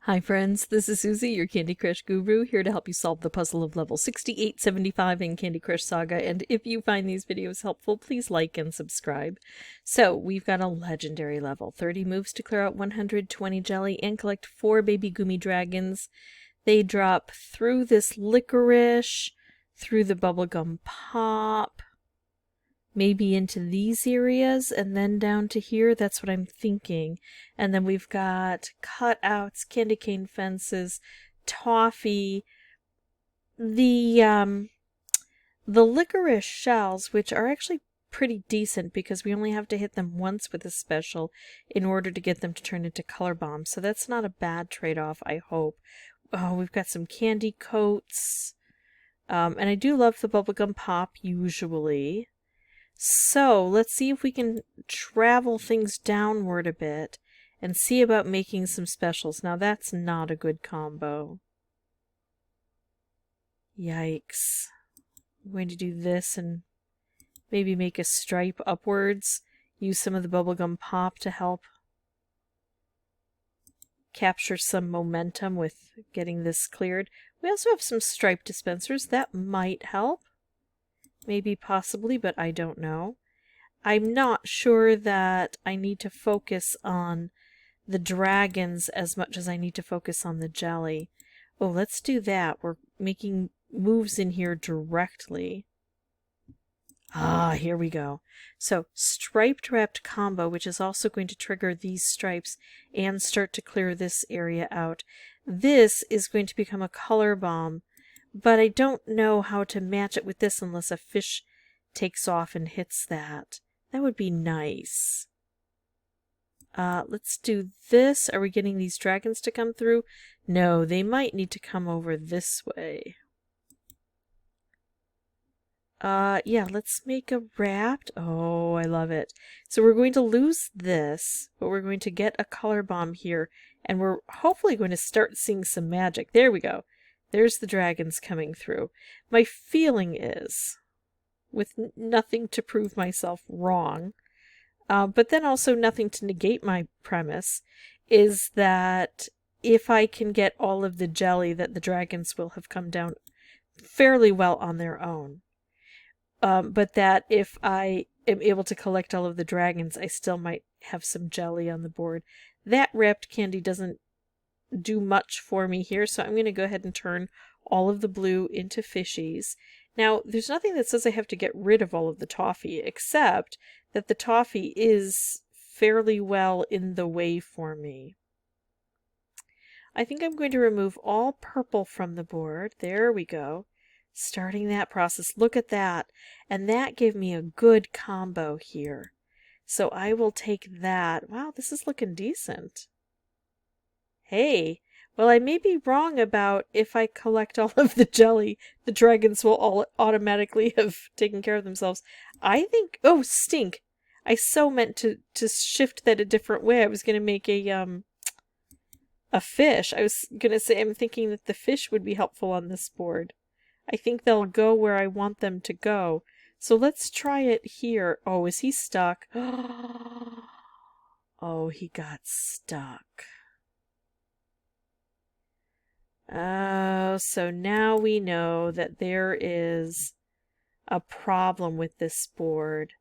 Hi friends, this is Suzy, your Candy Crush guru, here to help you solve the puzzle of level 6875 in Candy Crush Saga, and if you find these videos helpful, please like and subscribe. So, we've got a legendary level, 30 moves to clear out 120 jelly and collect 4 baby Goomy dragons. They drop through this licorice, through the bubblegum pop, maybe into these areas, and then down to here. That's what I'm thinking. And then we've got cutouts, candy cane fences, toffee, the licorice shells, which are actually pretty decent because we only have to hit them once with a special in order to get them to turn into color bombs. So that's not a bad trade-off, I hope. Oh, we've got some candy coats. And I do love the bubblegum pop usually. So, let's see if we can travel things downward a bit and see about making some specials. Now, that's not a good combo. Yikes. I'm going to do this and maybe make a stripe upwards. Use some of the bubblegum pop to help capture some momentum with getting this cleared. We also have some stripe dispensers. That might help. Maybe, possibly, but I don't know. I'm not sure that I need to focus on the dragons as much as I need to focus on the jelly. Oh, let's do that. We're making moves in here directly. Ah, here we go. So, striped wrapped combo, which is also going to trigger these stripes and start to clear this area out. This is going to become a color bomb. But I don't know how to match it with this unless a fish takes off and hits that. That would be nice. Let's do this. Are we getting these dragons to come through? No, they might need to come over this way. Yeah, let's make a wrapped. Oh, I love it. So we're going to lose this, but we're going to get a color bomb here, and we're hopefully going to start seeing some magic. There we go. There's the dragons coming through. My feeling is, with nothing to prove myself wrong, but then also nothing to negate my premise, is that if I can get all of the jelly, that the dragons will have come down fairly well on their own. But that if I am able to collect all of the dragons, I still might have some jelly on the board. That wrapped candy doesn't do much for me here, so I'm going to go ahead and turn all of the blue into fishies. Now, there's nothing that says I have to get rid of all of the toffee, except that the toffee is fairly well in the way for me. I think I'm going to remove all purple from the board. There we go. Starting that process. Look at that. And that gave me a good combo here. So I will take that. Wow, this is looking decent. Hey, well, I may be wrong about if I collect all of the jelly, the dragons will all automatically have taken care of themselves. I think, oh, stink. I so meant to shift that a different way. I was going to make a fish. I was going to say, I'm thinking that the fish would be helpful on this board. I think they'll go where I want them to go. So let's try it here. Oh, is he stuck? Oh, he got stuck. Oh, so now we know that there is a problem with this board.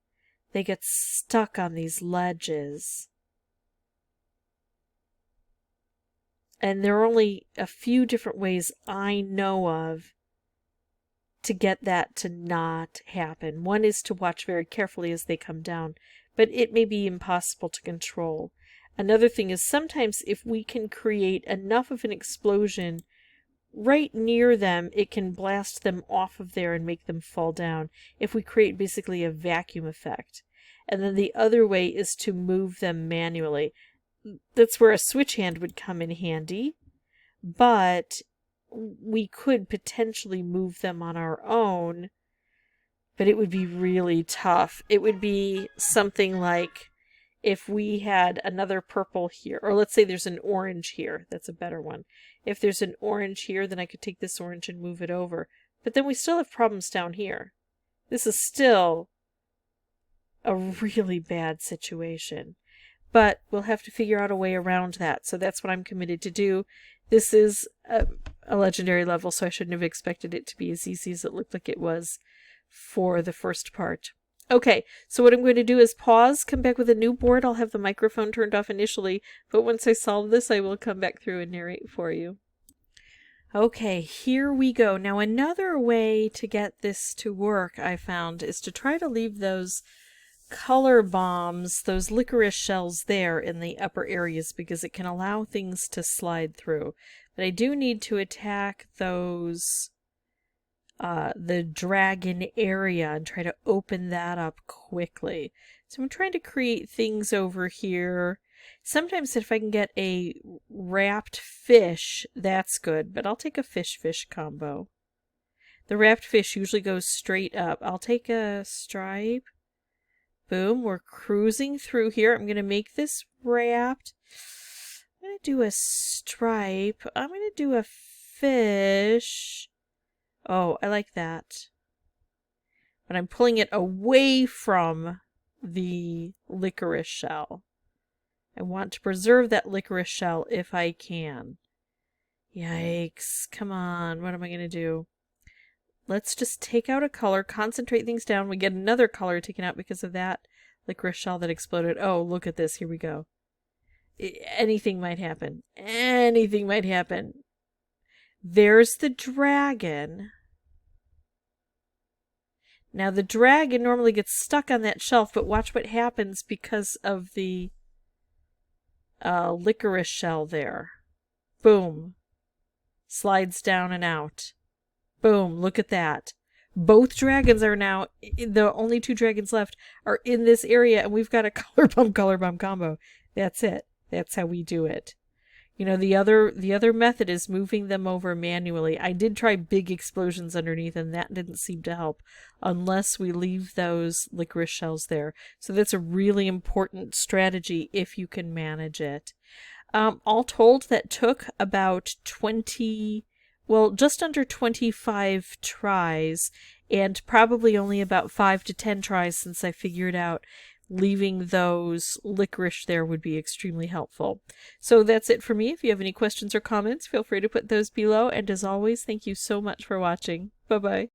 They get stuck on these ledges. And there are only a few different ways I know of to get that to not happen. One is to watch very carefully as they come down, but it may be impossible to control. Another thing is sometimes if we can create enough of an explosion right near them, it can blast them off of there and make them fall down if we create basically a vacuum effect. And then the other way is to move them manually. That's where a switch hand would come in handy, but we could potentially move them on our own, but it would be really tough. It would be something like if we had another purple here, or let's say there's an orange here. That's a better one. If there's an orange here, then I could take this orange and move it over. But then we still have problems down here. This is still a really bad situation. But we'll have to figure out a way around that. So that's what I'm committed to do, This is a legendary level, so I shouldn't have expected it to be as easy as it looked like it was for the first part. Okay, so what I'm going to do is pause, come back with a new board. I'll have the microphone turned off initially, but once I solve this, I will come back through and narrate for you. Okay, here we go. Now, another way to get this to work, I found, is to try to leave those color bombs, those licorice shells there in the upper areas, because it can allow things to slide through. But I do need to attack those the dragon area and try to open that up quickly. So I'm trying to create things over here. Sometimes if I can get a wrapped fish, that's good, but I'll take a fish-fish combo. The wrapped fish usually goes straight up. I'll take a stripe. Boom, we're cruising through here. I'm going to make this wrapped. I'm going to do a stripe. I'm going to do a fish. Oh, I like that. But I'm pulling it away from the licorice shell. I want to preserve that licorice shell if I can. Yikes. Come on. What am I going to do? Let's just take out a color, concentrate things down. We get another color taken out because of that licorice shell that exploded. Oh, look at this. Here we go. Anything might happen. Anything might happen. There's the dragon. Now, the dragon normally gets stuck on that shelf, but watch what happens because of the licorice shell there. Boom. Slides down and out. Boom, look at that. Both dragons are now, the only two dragons left are in this area, and we've got a color bomb combo. That's it. That's how we do it. You know, the other method is moving them over manually. I did try big explosions underneath, and that didn't seem to help unless we leave those licorice shells there. So that's a really important strategy if you can manage it. All told, that took about 20... well, just under 25 tries, and probably only about 5 to 10 tries since I figured out leaving those licorice there would be extremely helpful. So that's it for me. If you have any questions or comments, feel free to put those below, and as always, thank you so much for watching. Bye-bye.